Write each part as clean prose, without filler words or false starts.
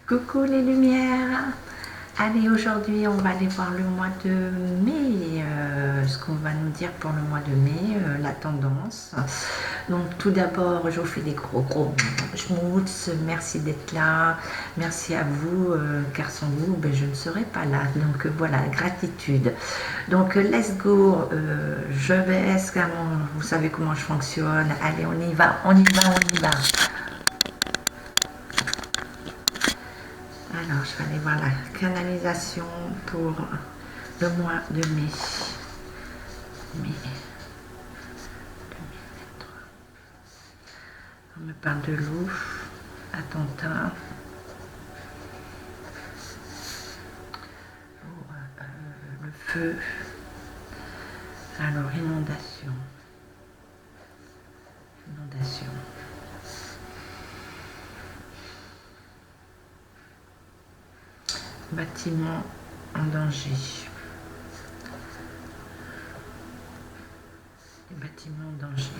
Coucou les lumières. Allez, aujourd'hui on va aller voir le mois de mai, ce qu'on va nous dire pour le mois de mai, la tendance. Donc tout d'abord je vous fais des gros schmutz, merci d'être là, merci à vous, car sans vous ben, je ne serais pas là, donc voilà, gratitude. Donc let's go, je baisse, vous savez comment je fonctionne, allez on y va, on y va, on y va. Alors, je vais aller voir la canalisation pour le mois de mai. Mai 2023. On me parle de loup, attentat, le feu, alors inondation, bâtiment en danger. Les bâtiments en danger.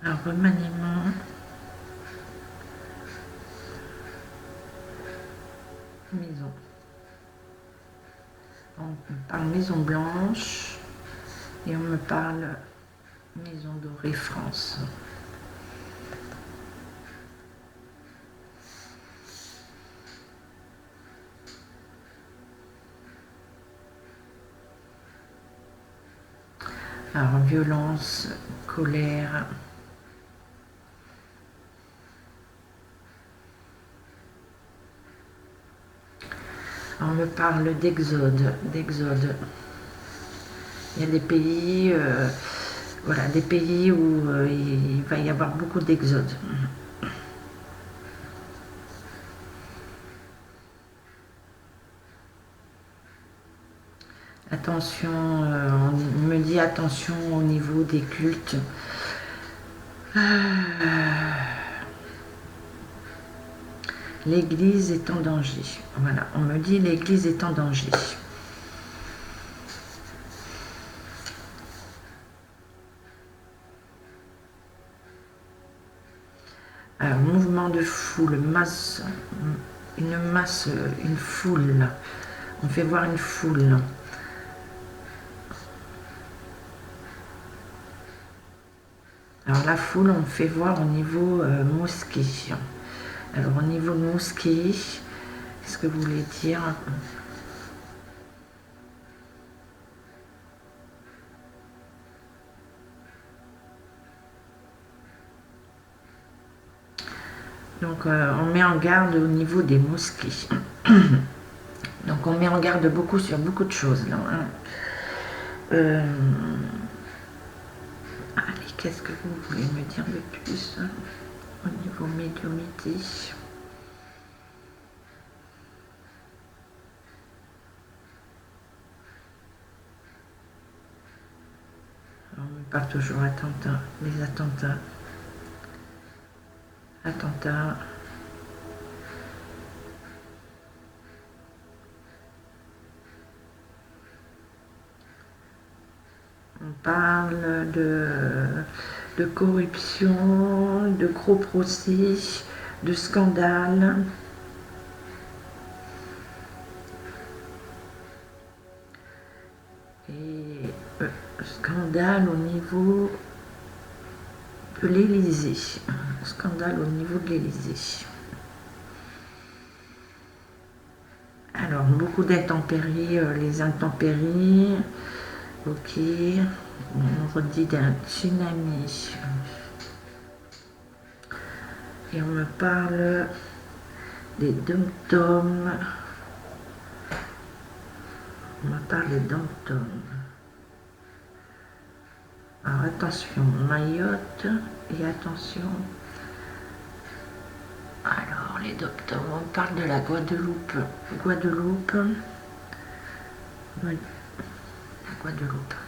Alors, remaniement, maison. On me parle maison blanche et on me parle maison dorée France. Alors, violence, colère. On me parle d'exode. Il y a des pays, voilà, des pays où il va y avoir beaucoup d'exode. Attention, on me dit attention au niveau des cultes. L'église est en danger. Voilà, on me dit l'église est en danger. Alors, mouvement de foule, masse, une foule. On fait voir une foule. Alors la foule, on fait voir au niveau mosquée. Alors au niveau de mosquée, qu'est-ce que vous voulez dire? Donc on met en garde au niveau des mosquées. Donc on met en garde beaucoup sur beaucoup de choses là. Hein. Allez, qu'est-ce que vous voulez me dire de plus hein, au niveau médiumnité? On me parle toujours attentats, les attentats. Attentats. On parle de corruption, de gros procès, de scandale. Et scandale au niveau de l'Élysée. Scandale au niveau de l'Élysée. Alors, beaucoup d'intempéries, les intempéries. Ok, on redit d'un tsunami. Et on me parle des dom-toms. On me parle des dom-toms. Alors attention, Mayotte et attention. Alors les dom-toms, on parle de la Guadeloupe. Guadeloupe,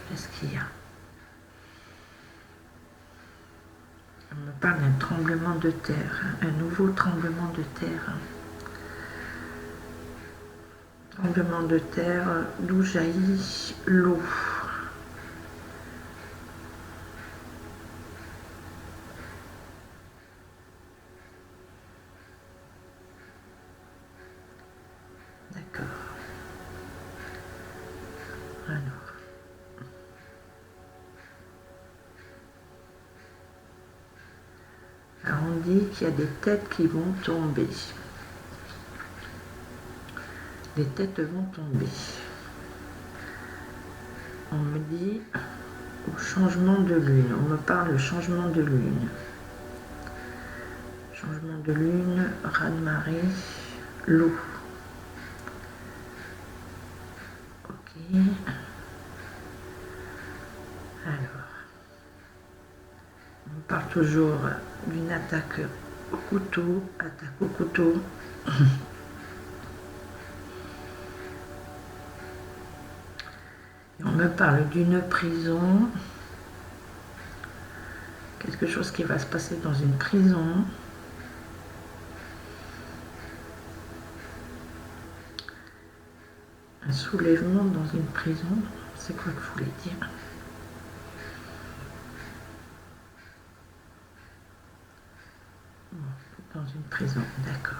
qu'est-ce qu'il y a? On me parle d'un tremblement de terre, un nouveau tremblement de terre. Tremblement de terre, d'où jaillit l'eau. D'accord. Alors on dit qu'il y a des têtes qui vont tomber. Les têtes vont tomber. On me dit au changement de lune. On me parle de changement de lune. Changement de lune, raz-de-marée, l'eau. Ok. Alors, on parle toujours d'une attaque au couteau, attaque au couteau. Et on me parle d'une prison, quelque chose qui va se passer dans une prison. Un soulèvement dans une prison, c'est quoi que vous voulez dire? Dans une prison, d'accord.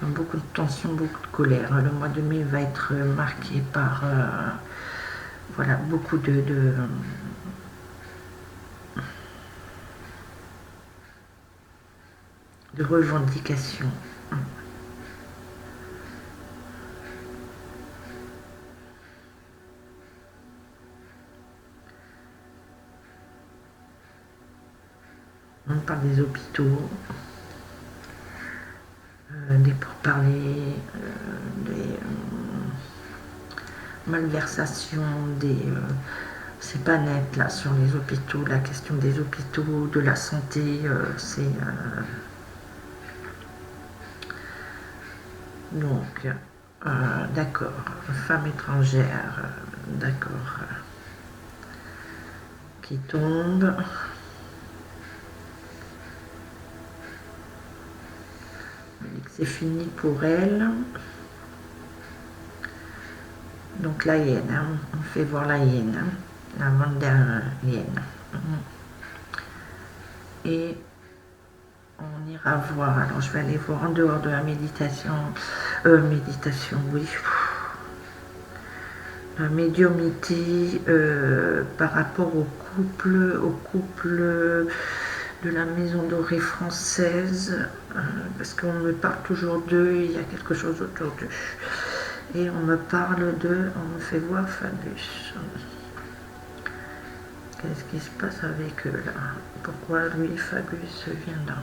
Beaucoup de tension, beaucoup de colère. Le mois de mai va être marqué par voilà, beaucoup de revendications. On parle des hôpitaux, des pourparlers, des malversations, c'est pas net là sur les hôpitaux, la question des hôpitaux, de la santé, c'est donc d'accord, femme étrangère, d'accord, qui tombe. C'est fini pour elle. Donc la hyène, hein. On fait voir la hyène, hein. La mondaine hyène. Et on ira voir, alors je vais aller voir en dehors de la méditation, oui, la médiumnité par rapport au couple de la maison dorée française, parce qu'on me parle toujours d'eux, il y a quelque chose autour d'eux. Et on me parle on me fait voir Fagus. Qu'est-ce qui se passe avec eux là? Pourquoi lui, Fagus, vient là?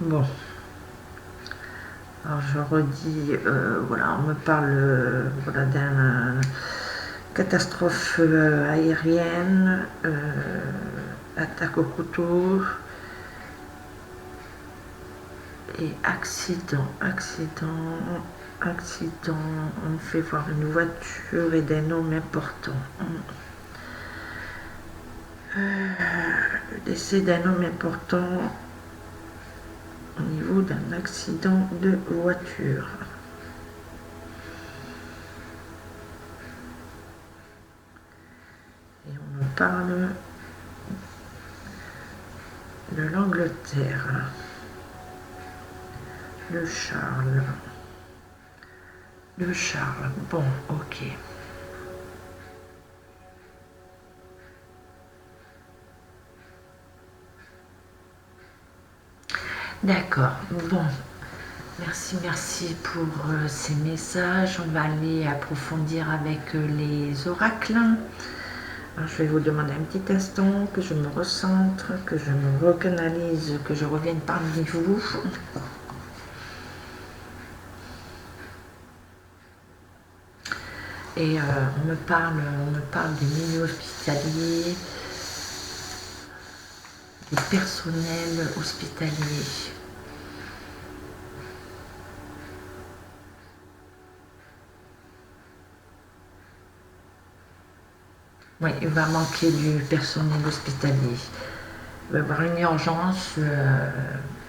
Bon. Alors je redis, voilà, on me parle voilà, d'une catastrophe aérienne, attaque au couteau et accident. On me fait voir une voiture et des noms importants. Le décès d'un homme important au niveau d'un accident de voiture. Et on me parle de l'Angleterre, de Charles. Bon, ok. D'accord, bon. Merci pour ces messages. On va aller approfondir avec les oracles. Alors, je vais vous demander un petit instant que je me recentre, que je me recanalise, que je revienne parmi vous. Et on me parle du milieu hospitalier, du personnel hospitalier. Oui, il va manquer du personnel hospitalier. Il va y avoir une urgence.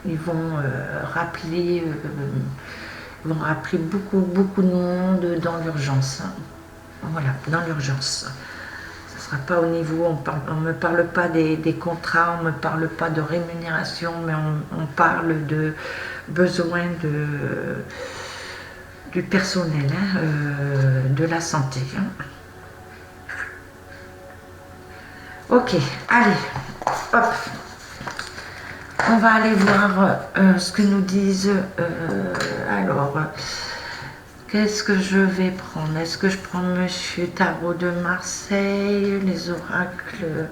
Ils vont rappeler, beaucoup de monde dans l'urgence. Voilà, dans l'urgence. Ce ne sera pas au niveau, on ne me parle pas des contrats, on ne me parle pas de rémunération, mais on parle de besoin du personnel, de la santé. Ok, allez, hop. On va aller voir ce que nous disent. Alors, qu'est-ce que je vais prendre? Est-ce que je prends Monsieur Tarot de Marseille, les oracles?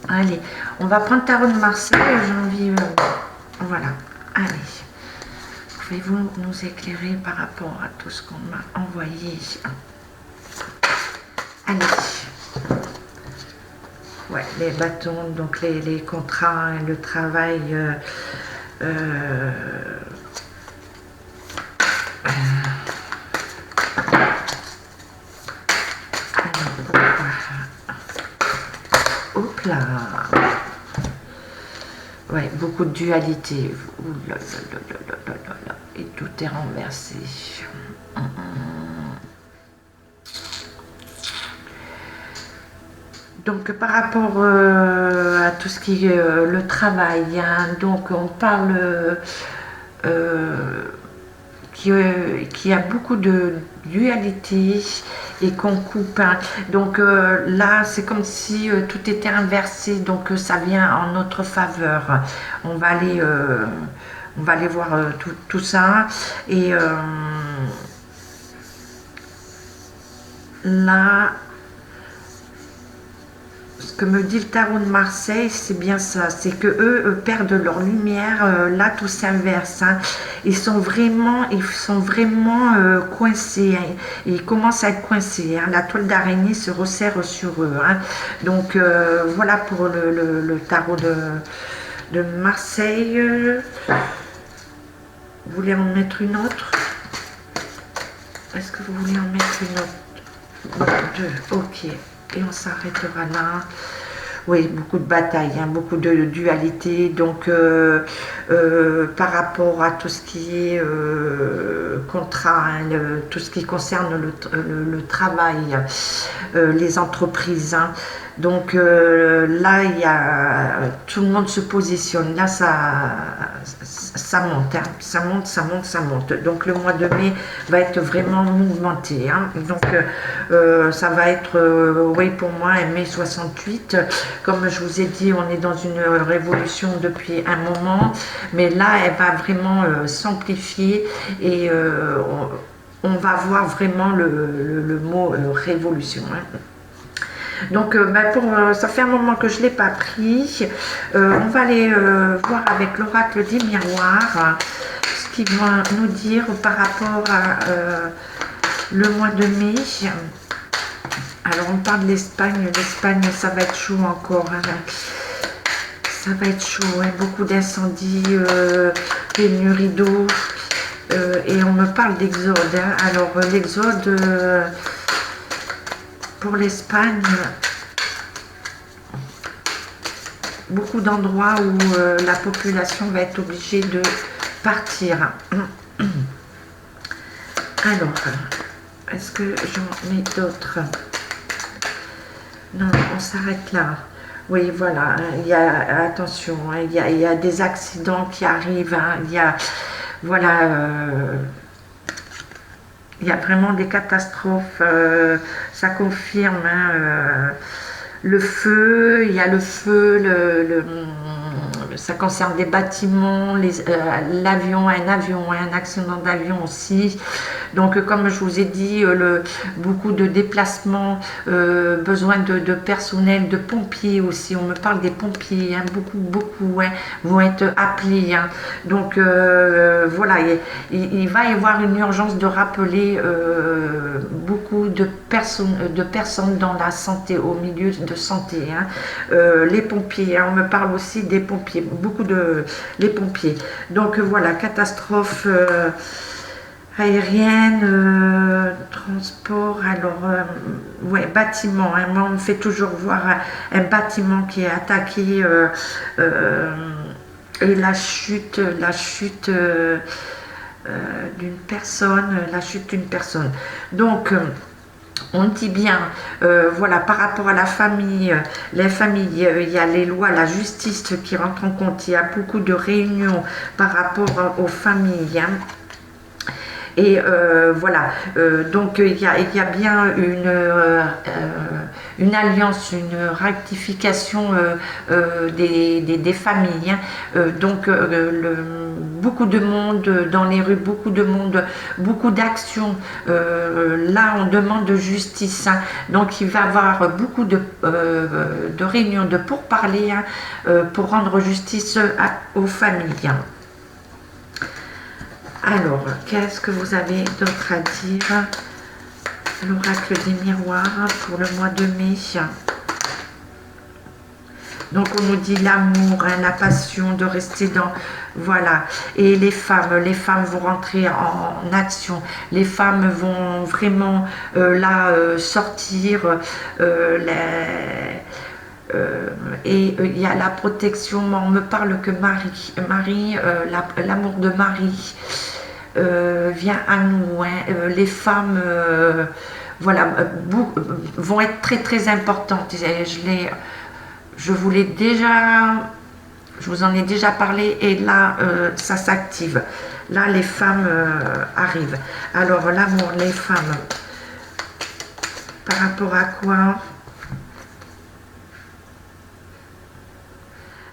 Allez, on va prendre Tarot de Marseille. J'ai envie. Voilà, allez. Pouvez-vous nous éclairer par rapport à tout ce qu'on m'a envoyé? Allez. Ouais, les bâtons, donc les contrats, le travail. Hop là. Ouais, beaucoup de dualité. Ouh là là là là là là là. Et tout est renversé. Donc par rapport à tout ce qui est le travail, hein, donc on parle qu'il y a beaucoup de dualité et qu'on coupe. Hein. Donc là, c'est comme si tout était inversé, donc ça vient en notre faveur. On va aller voir tout ça. Et là, ce que me dit le tarot de Marseille, c'est bien ça, c'est que eux perdent leur lumière, là tout s'inverse, hein. Ils sont vraiment coincés, hein. Ils commencent à être coincés, hein. La toile d'araignée se resserre sur eux, hein. Donc voilà pour le tarot de Marseille. Vous voulez en mettre une autre? Est-ce que vous voulez en mettre une autre? Deux, ok. Et on s'arrêtera là. Oui, beaucoup de batailles, hein, beaucoup de dualité. Donc, par rapport à tout ce qui est contrat, hein, tout ce qui concerne le travail, les entreprises. Hein. Donc là, tout le monde se positionne. Là, ça monte, hein. Ça monte. Donc le mois de mai va être vraiment mouvementé. Hein. Donc ça va être, oui, pour moi, mai 68. Comme je vous ai dit, on est dans une révolution depuis un moment, mais là, elle va vraiment s'amplifier et on va voir vraiment le mot révolution. Hein. Donc, ça fait un moment que je ne l'ai pas pris. On va aller voir avec l'oracle des miroirs ce qu'ils vont nous dire par rapport à le mois de mai. Alors, on parle de l'Espagne. L'Espagne, ça va être chaud encore. Hein. Ça va être chaud. Hein. Beaucoup d'incendies, pénurie d'eau. Et on me parle d'exode. Hein. Alors, l'exode... pour l'Espagne, beaucoup d'endroits où la population va être obligée de partir. Alors, est-ce que j'en mets d'autres? Non, on s'arrête là. Oui, voilà, il y a, attention, hein, il y a des accidents qui arrivent, hein, il y a, voilà, il y a vraiment des catastrophes, ça confirme, hein, le feu, il y a le feu, ça concerne des bâtiments, l'avion, un accident d'avion aussi. Donc comme je vous ai dit, beaucoup de déplacements, besoin de personnel, de pompiers aussi. On me parle des pompiers, hein, beaucoup hein, vont être appelés. Hein. Donc voilà, il va y avoir une urgence de rappeler beaucoup de personnes dans la santé, au milieu de santé. Hein. Les pompiers, hein, on me parle aussi des pompiers, les pompiers. Donc voilà, catastrophe. aérienne, transport, alors, ouais, bâtiment, hein. Moi, on me fait toujours voir un bâtiment qui est attaqué, et la chute d'une personne, la chute d'une personne. Donc, on dit bien, voilà, par rapport à la famille, les familles, il y a les lois, la justice qui rentre en compte. Il y a beaucoup de réunions par rapport aux familles, hein. Et voilà, donc il y a bien une alliance, une rectification des familles, hein. Donc beaucoup de monde dans les rues, beaucoup de monde, beaucoup d'actions. Là, on demande de justice, hein. Donc il va y avoir beaucoup de réunions de pourparlers, hein, pour rendre justice aux familles, hein. Alors, qu'est-ce que vous avez d'autre à dire? L'oracle des miroirs pour le mois de mai. Donc, on nous dit l'amour, hein, la passion, de rester dans... Voilà. Et les femmes vont rentrer en action. Les femmes vont vraiment, là, sortir... et il y a la protection. On me parle que Marie, l'amour de Marie vient à nous, hein. Les femmes, voilà, vont être très très importantes. Je vous en ai déjà parlé, et là, ça s'active. Là, les femmes arrivent. Alors, l'amour, les femmes, par rapport à quoi?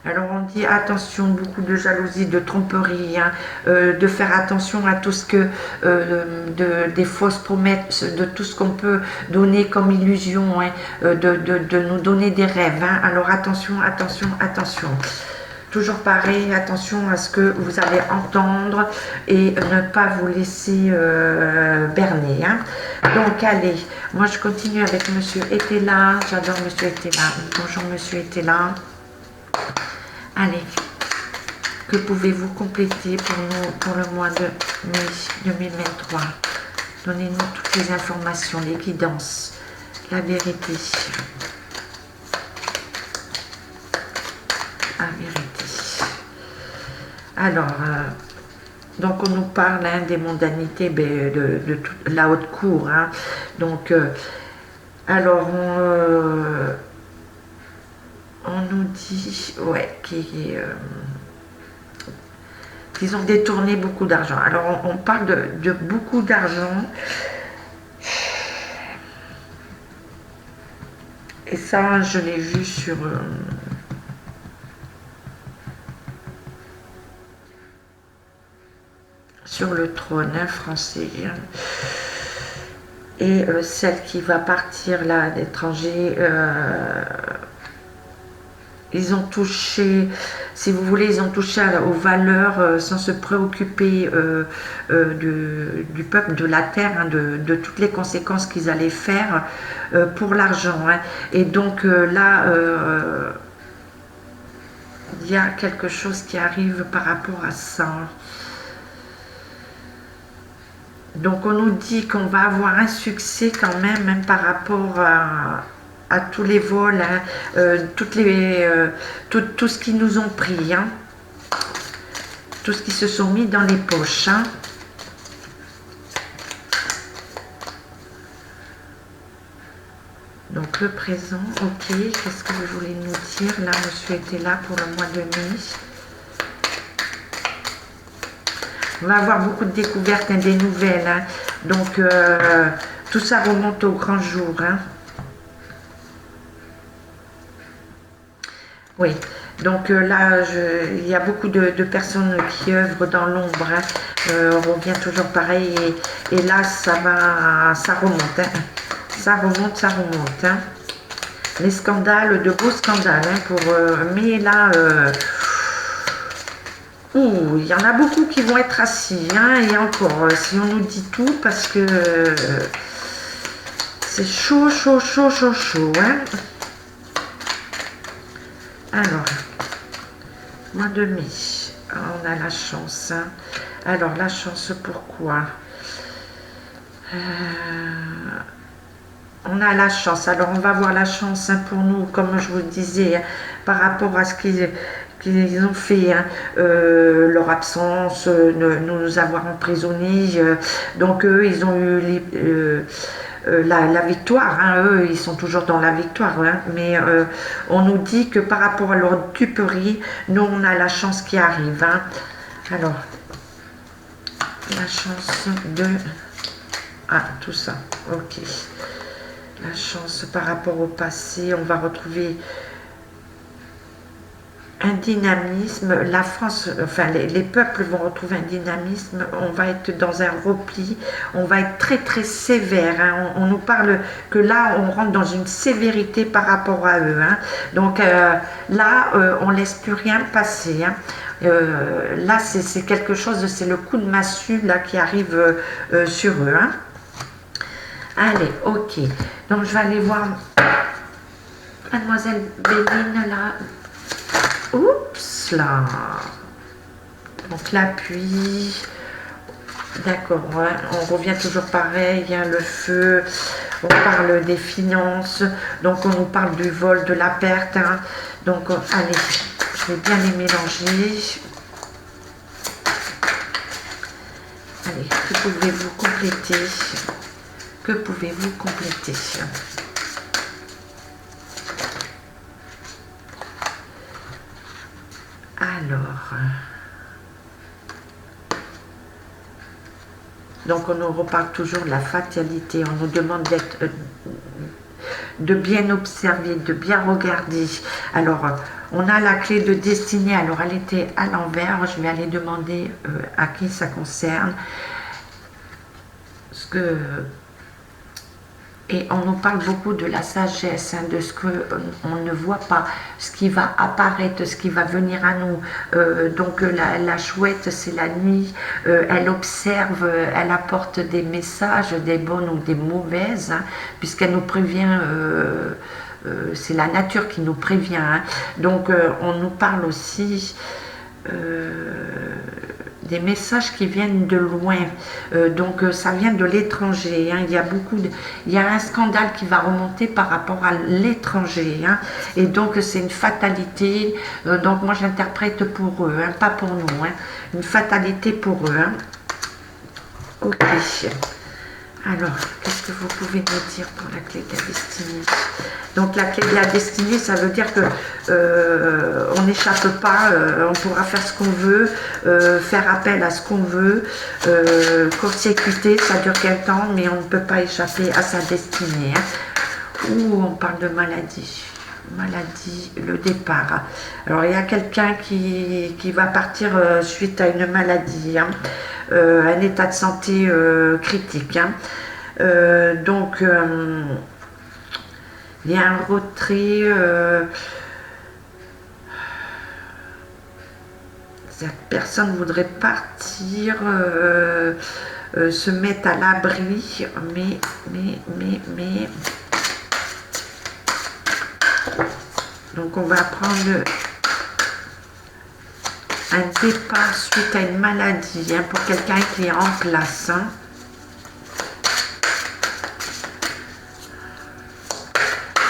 Alors on dit attention, beaucoup de jalousie, de tromperie, hein, de faire attention à tout ce que, des fausses promesses, de tout ce qu'on peut donner comme illusion, hein, de nous donner des rêves, hein. Alors attention, attention, attention. Toujours pareil, attention à ce que vous allez entendre et ne pas vous laisser berner, hein. Donc allez, moi je continue avec Monsieur Etela. J'adore Monsieur Etela. Bonjour Monsieur Etela. Allez, que pouvez-vous compléter pour nous pour le mois de mai 2023? Donnez-nous toutes les informations, les guidances, la vérité. La vérité. Alors, donc on nous parle, hein, des mondanités, de toute la haute cour, hein. Donc, alors, on nous dit, ouais, qu'ils ont détourné beaucoup d'argent. Alors, on parle de beaucoup d'argent. Et ça, je l'ai vu sur le trône, hein, français. Et celle qui va partir là à l'étranger, ils ont touché, si vous voulez, ils ont touché aux valeurs sans se préoccuper du peuple, de la terre, hein, de toutes les conséquences qu'ils allaient faire pour l'argent, hein. Et donc là, il y a quelque chose qui arrive par rapport à ça. Donc on nous dit qu'on va avoir un succès quand même par rapport à tous les vols, hein, tout ce qu'ils nous ont pris, hein, tout ce qui se sont mis dans les poches, hein. Donc le présent, ok, qu'est-ce que vous voulez nous dire? Là, monsieur était là pour le mois de mai. On va avoir beaucoup de découvertes, hein, des nouvelles, hein. Donc tout ça remonte au grand jour, hein. Oui, donc là, il y a beaucoup de personnes qui œuvrent dans l'ombre, hein. On revient toujours pareil, et là, ça remonte, hein. Ça remonte, hein. Les scandales, de beaux scandales, hein, mais là, il y en a beaucoup qui vont être assis, hein, et encore, si on nous dit tout, parce que c'est chaud, chaud, chaud, chaud, chaud, hein. Alors, mois de mai, on a la chance, hein. Alors, la chance, pourquoi? On a la chance. Alors on va voir la chance hein, pour nous, comme je vous disais, hein, par rapport à ce qu'ils ont fait, hein, leur absence, nous avoir emprisonnés. Donc eux, ils ont eu la victoire. Hein, eux, ils sont toujours dans la victoire. Hein, mais on nous dit que par rapport à leur duperie, nous, on a la chance qui arrive. Hein. Alors, la chance de... Ah, tout ça. Ok. La chance par rapport au passé, on va retrouver un dynamisme. La France, enfin les peuples vont retrouver un dynamisme. On va être dans un repli. On va être très très sévère. Hein. On nous parle que là, on rentre dans une sévérité par rapport à eux. Hein. Donc là, on laisse plus rien passer. Hein. Là, c'est quelque chose. C'est le coup de massue là qui arrive sur eux. Hein. Allez, ok. Donc, je vais aller voir Mademoiselle Béline, là. Oups, là. Donc, l'appui. D'accord, hein. On revient toujours pareil. Hein, le feu. On parle des finances. Donc, on nous parle du vol, de la perte. Hein. Donc, allez, je vais bien les mélanger. Allez, que pouvez-vous compléter? Que pouvez-vous compléter? Alors, donc on nous reparle toujours de la fatalité. On nous demande d'être, de bien observer, de bien regarder. Alors, on a la clé de destinée. Alors, elle était à l'envers. Je vais aller demander à qui ça concerne. Et on nous parle beaucoup de la sagesse, hein, de ce qu'on ne voit pas, ce qui va apparaître, ce qui va venir à nous. Donc la chouette, c'est la nuit, elle observe, elle apporte des messages, des bonnes ou des mauvaises, hein, puisqu'elle nous prévient, c'est la nature qui nous prévient. Hein. Donc on nous parle aussi... des messages qui viennent de loin, donc ça vient de l'étranger. Hein. Il y a un scandale qui va remonter par rapport à l'étranger, hein. Et donc c'est une fatalité. Donc moi j'interprète pour eux, hein, pas pour nous, hein. Une fatalité pour eux. Hein. Ok. Alors, qu'est-ce que vous pouvez me dire pour la clé de la destinée? Donc la clé de la destinée, ça veut dire que on n'échappe pas, on pourra faire ce qu'on veut, faire appel à ce qu'on veut, court-circuiter, ça dure quel temps, mais on ne peut pas échapper à sa destinée. Hein. Ou on parle de maladie. Maladie, le départ. Alors il y a quelqu'un qui va partir suite à une maladie, hein, un état de santé critique. Hein. Donc il y a un retrait. Cette personne voudrait partir, se mettre à l'abri, mais donc on va prendre un départ suite à une maladie, hein, pour quelqu'un qui est en place. Hein.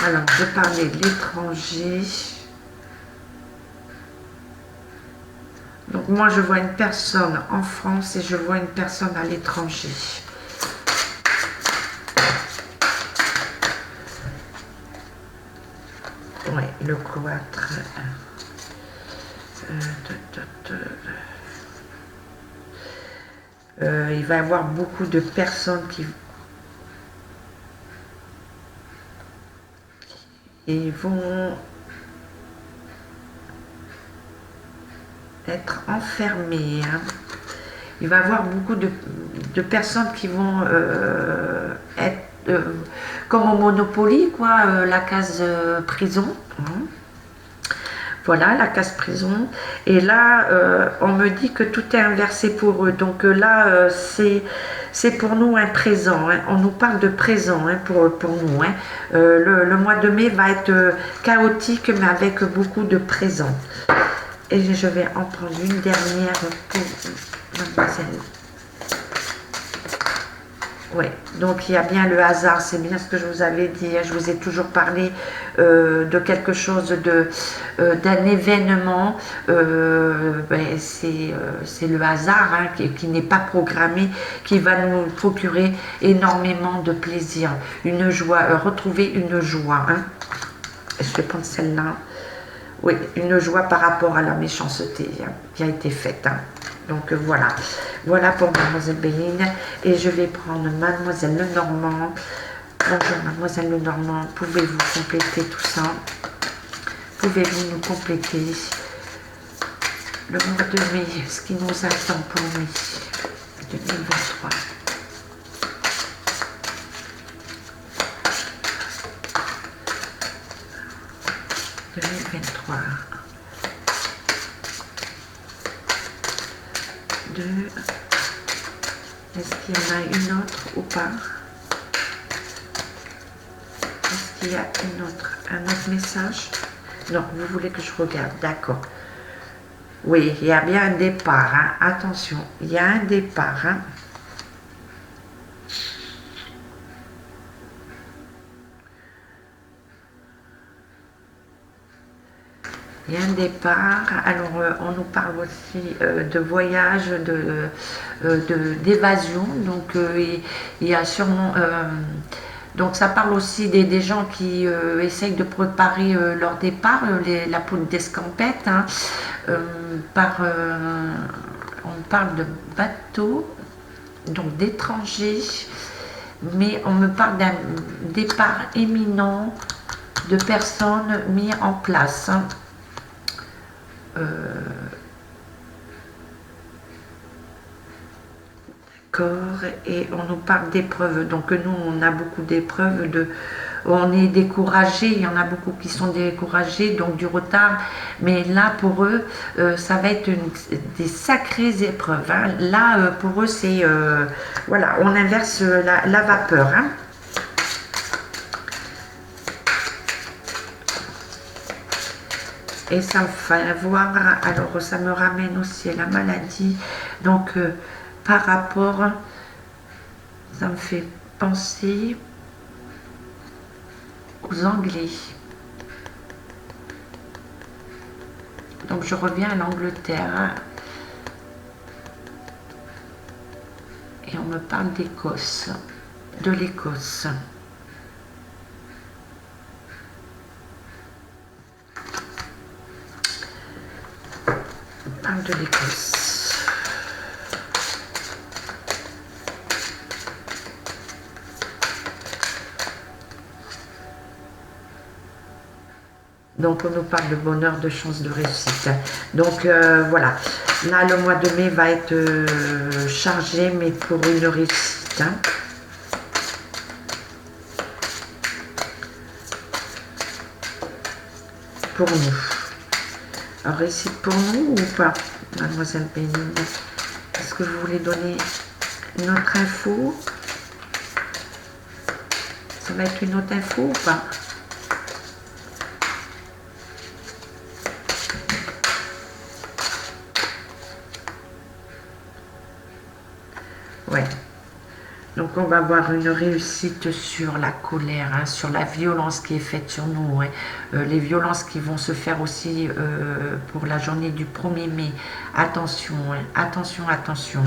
Alors, je parlais de l'étranger. Donc moi, je vois une personne en France et je vois une personne à l'étranger. Oui, le cloître. Il va y avoir beaucoup de personnes qui vont être enfermées. Hein. Il va y avoir beaucoup de personnes qui vont être comme au Monopoly, quoi, la case prison. Hein. Voilà, la case prison. Et là, on me dit que tout est inversé pour eux. Donc là, c'est pour nous un présent. Hein. On nous parle de présent, hein, pour nous. Hein. Le mois de mai va être chaotique, mais avec beaucoup de présents. Et je vais en prendre une dernière pour mademoiselle Oui, donc il y a bien le hasard, c'est bien ce que je vous avais dit, je vous ai toujours parlé de quelque chose, d'un événement, c'est le hasard hein, qui n'est pas programmé, qui va nous procurer énormément de plaisir, une joie, retrouver une joie. Hein. Je vais prendre celle-là. Oui, une joie par rapport à la méchanceté hein, qui a été faite. Hein. Donc voilà, voilà pour Mademoiselle Béline. Et je vais prendre Mademoiselle Lenormand. Bonjour Mademoiselle Lenormand, pouvez-vous compléter tout ça? Pouvez-vous nous compléter le mois de mai, ce qui nous attend pour mai 2023? Est-ce qu'il y en a une autre ou pas? Est-ce qu'il y a un autre message? Non, vous voulez que je regarde, d'accord. Oui, il y a bien un départ, hein. Attention, il y a un départ. Hein. Il y a un départ, alors on nous parle aussi de voyage, d'évasion, donc il y a sûrement, donc ça parle aussi des gens qui essayent de préparer leur départ, la poudre d'escampette, hein, on parle de bateaux, donc d'étrangers, mais on me parle d'un départ imminent de personnes mises en place. Hein. Et on nous parle d'épreuves, donc nous on a beaucoup d'épreuves, on est découragé, il y en a beaucoup qui sont découragés, donc du retard, mais là pour eux ça va être des sacrées épreuves, hein. Là pour eux c'est voilà, on inverse la vapeur, hein. Et ça me fait voir, alors ça me ramène aussi à la maladie, donc par rapport, ça me fait penser aux Anglais. Donc je reviens à l'Angleterre et on me parle d'Écosse, de l'Écosse. On parle de l'Écosse. Donc on nous parle de bonheur, de chance, de réussite. Donc voilà, là le mois de mai va être chargé, mais pour une réussite. Hein. Pour nous. Alors réussite pour nous ou pas, Mademoiselle Béline? Est-ce que vous voulez donner une autre info? Ça va être une autre info ou pas? Ouais. Donc on va avoir une réussite sur la colère, hein, sur la violence qui est faite sur nous, hein, les violences qui vont se faire aussi pour la journée du 1er mai. Attention, hein, attention, attention.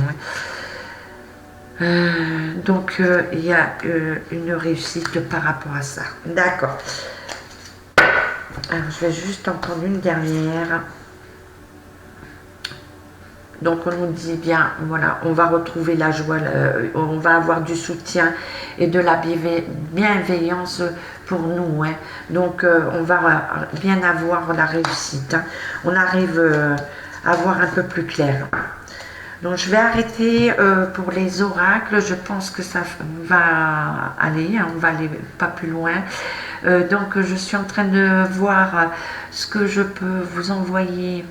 Hein. Donc il y a une réussite par rapport à ça. D'accord. Alors je vais juste en prendre une dernière. Donc on nous dit bien, voilà, on va retrouver la joie, on va avoir du soutien et de la bienveillance pour nous. Hein. Donc on va bien avoir la réussite. Hein. On arrive à voir un peu plus clair. Donc je vais arrêter pour les oracles, je pense que ça va aller, hein, on va aller pas plus loin. Donc je suis en train de voir ce que je peux vous envoyer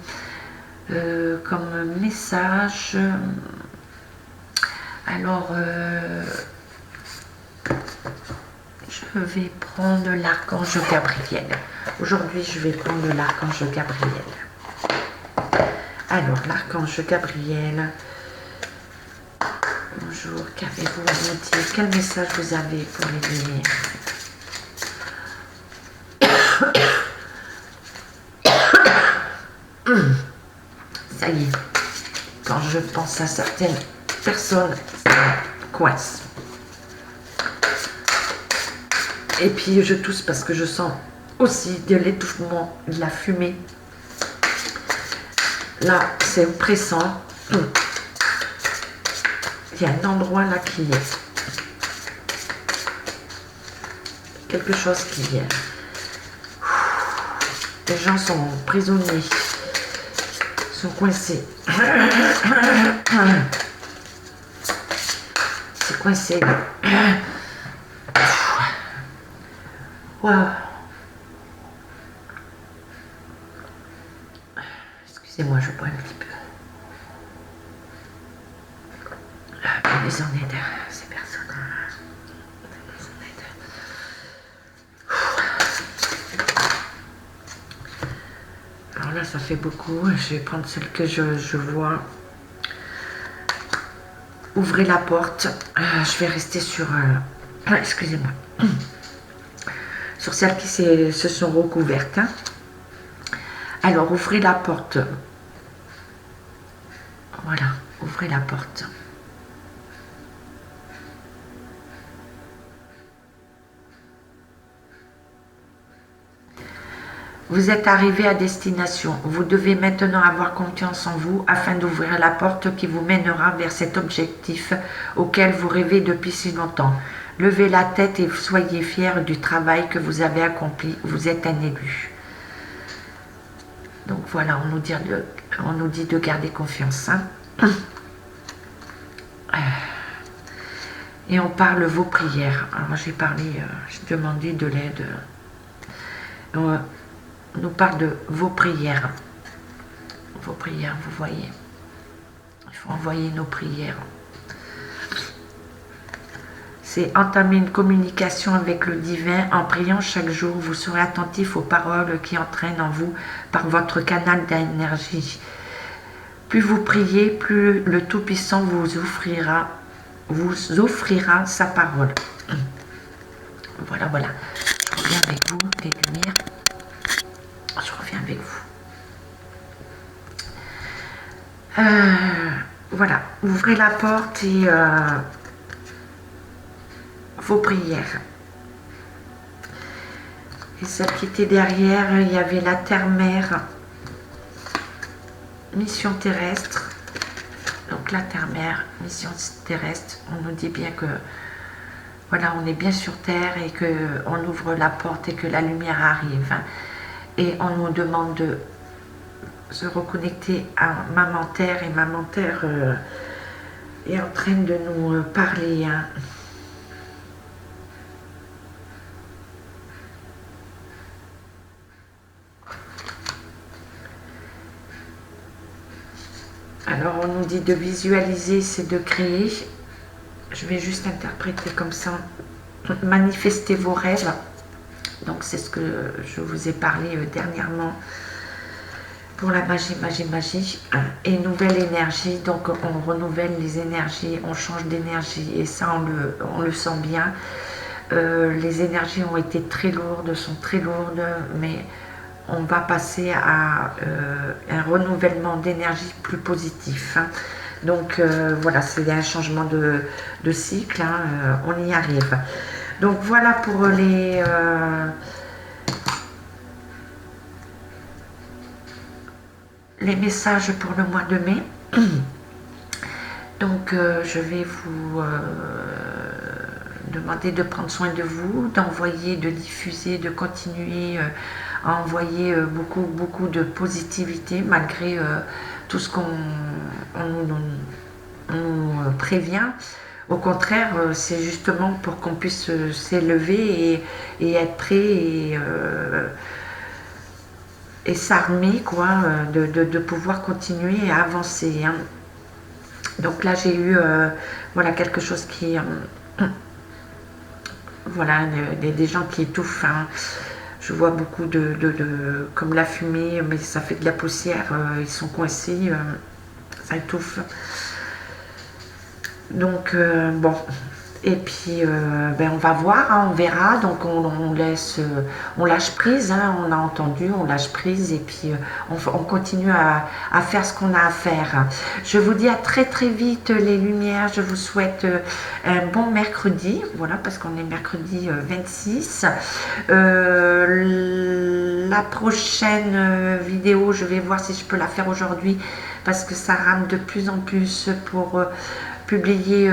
comme message. Alors je vais prendre l'archange Gabriel. Aujourd'hui je vais prendre l'archange Gabriel. Alors l'archange Gabriel, bonjour Qu'avez-vous à me dire? Quel message vous avez pour les Ça y est, quand je pense à certaines personnes, ça coince. Et puis je tousse parce que je sens aussi de l'étouffement, de la fumée. Là, c'est oppressant. Il y a un endroit là qui est quelque chose qui vient. Les gens sont prisonniers, sont coincés. C'est coincé là. Waouh. Excusez-moi, je bois un petit peu. Venez en aide, ces personnes. Venez en aide. Alors là, ça fait beaucoup. Je vais prendre celle que je vois. Ouvrez la porte. Je vais rester sur... excusez-moi. Sur celles qui se sont recouvertes. Hein. Alors, ouvrez la porte. Voilà, ouvrez la porte. Vous êtes arrivé à destination. Vous devez maintenant avoir confiance en vous afin d'ouvrir la porte qui vous mènera vers cet objectif auquel vous rêvez depuis si longtemps. Levez la tête et soyez fiers du travail que vous avez accompli. Vous êtes un élu. Donc voilà, on nous dit de garder confiance. Hein. Et on parle vos prières. Alors j'ai demandé de l'aide. On nous parle de vos prières. Vos prières, vous voyez. Il faut envoyer nos prières. C'est entamer une communication avec le divin. En priant chaque jour, vous serez attentif aux paroles qui entraînent en vous par votre canal d'énergie. Plus vous priez, plus le Tout-Puissant vous offrira sa parole. Voilà, voilà. Je reviens avec vous, les lumières. Je reviens avec vous. Voilà, ouvrez la porte et vos prières. Et celle qui était derrière, il y avait la terre-mère, mission terrestre. Donc la terre-mère, mission terrestre, on nous dit bien que voilà, on est bien sur terre et que on ouvre la porte et que la lumière arrive. Et on nous demande de se reconnecter à Maman Terre, et Maman Terre est en train de nous parler. Hein. Alors on nous dit de visualiser, c'est de créer. Je vais juste interpréter comme ça. Manifestez vos rêves. Donc c'est ce que je vous ai parlé dernièrement pour la magie. Et nouvelle énergie, donc on renouvelle les énergies, on change d'énergie et ça on le sent bien. Les énergies ont été très lourdes, sont très lourdes, mais on va passer à un renouvellement d'énergie plus positif. Hein. Donc voilà, c'est un changement de cycle, hein, on y arrive. Donc voilà pour les messages pour le mois de mai. Donc je vais vous demander de prendre soin de vous, d'envoyer, de diffuser, de continuer à envoyer beaucoup de positivité malgré tout ce qu'on nous prévient. Au contraire, c'est justement pour qu'on puisse s'élever et être prêt et s'armer, quoi, de pouvoir continuer à avancer. Hein. Donc là, j'ai eu voilà, quelque chose qui... voilà, des gens qui étouffent. Hein. Je vois beaucoup comme la fumée, mais ça fait de la poussière. Ils sont coincés, ça étouffe. Donc bon, et puis ben, on va voir, hein, on verra. Donc on laisse, on lâche prise, hein, on a entendu, on lâche prise et puis on continue à faire ce qu'on a à faire. Je vous dis à très très vite les lumières. Je vous souhaite un bon mercredi, voilà, parce qu'on est mercredi 26. La prochaine vidéo, je vais voir si je peux la faire aujourd'hui parce que ça rame de plus en plus pour publier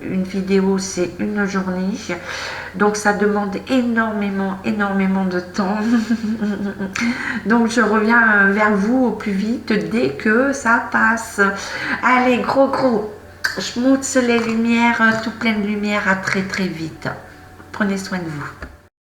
une vidéo, c'est une journée, donc ça demande énormément de temps. Donc je reviens vers vous au plus vite dès que ça passe. Allez, gros schmutz les lumières, tout plein de lumière, à très très vite. Prenez soin de vous.